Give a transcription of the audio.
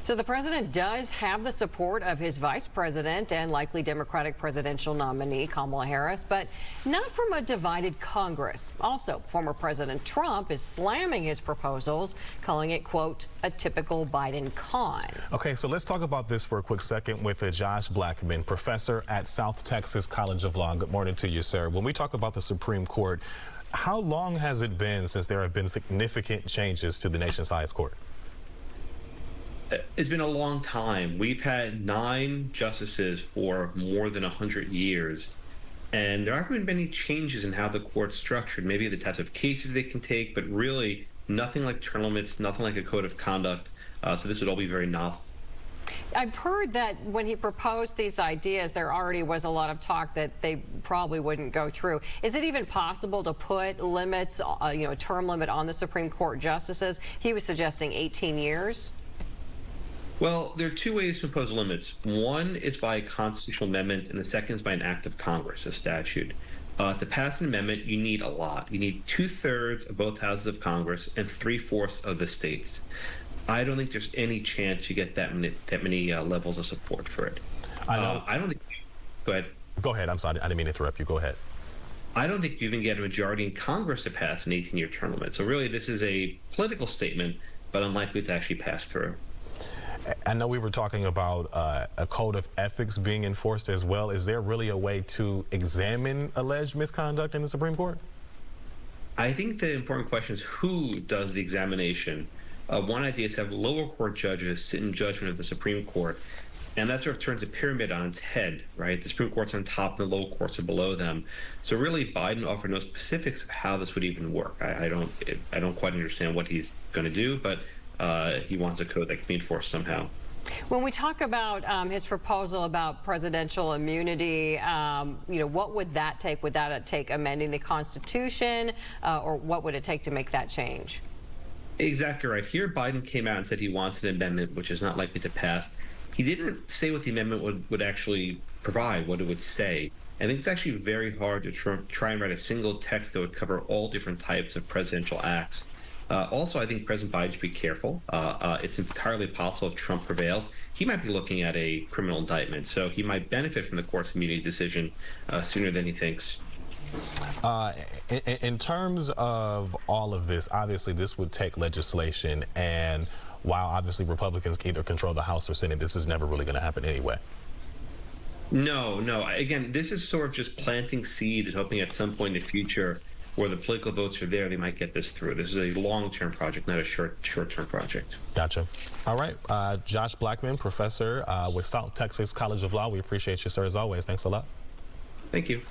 So the president does have the support of his vice president and likely Democratic presidential nominee Kamala Harris, but not from a divided Congress. Also, former President Trump is slamming his proposals, calling it, quote, a typical Biden con. Okay, so let's talk about this for a quick second with Josh Blackman, professor at South Texas College of Law. Good morning to you, sir. When we talk about the Supreme Court, how long has it been since there have been significant changes to the nation's highest court? It's been a long time. We've had 9 justices for more than 100 years, and there haven't been many changes in how the court's structured, maybe the types of cases they can take, but really nothing like term limits, nothing like a code of conduct. So this would all be very novel. I've heard that when he proposed these ideas, there already was a lot of talk that they probably wouldn't go through. Is it even possible to put limits, a term limit on the Supreme Court justices? He was suggesting 18 years. Well, there are 2 ways to impose limits. One is by a constitutional amendment, and the second is by an act of Congress, a statute. To pass an amendment, you need a lot. You need 2/3 of both houses of Congress and 3/4 of the states. I don't think there's any chance you get that many levels of support for it. I don't think. Go ahead. Go ahead. I'm sorry. I didn't mean to interrupt you. Go ahead. I don't think you even get a majority in Congress to pass an 18-year term limit. So really, this is a political statement, but unlikely to actually pass through. I know we were talking about a code of ethics being enforced as well. Is there really a way to examine alleged misconduct in the Supreme Court? I think the important question is who does the examination. One idea is to have lower court judges sit in judgment of the Supreme Court, and that sort of turns a pyramid on its head, right? The Supreme Court's on top and the lower courts are below them. So really, Biden offered no specifics of how this would even work. I don't quite understand what he's going to do, but he wants a code that can be enforced somehow. When we talk about his proposal about presidential immunity, what would that take? Would that take amending the Constitution, or what would it take to make that change? Exactly right. Here, Biden came out and said he wants an amendment, which is not likely to pass. He didn't say what the amendment would actually provide, what it would say. I think it's actually very hard to try and write a single text that would cover all different types of presidential acts. Also, I think President Biden should be careful. It's entirely possible if Trump prevails, he might be looking at a criminal indictment. So he might benefit from the court's immunity decision sooner than he thinks. In terms of all of this, obviously this would take legislation, and while obviously Republicans either control the House or Senate, this is never really going to happen anyway. No. Again, this is sort of just planting seeds and hoping at some point in the future where the political votes are there, they might get this through. This is a long-term project, not a short-term project. Gotcha. All right. Josh Blackman, professor with South Texas College of Law. We appreciate you, sir, as always. Thanks a lot. Thank you.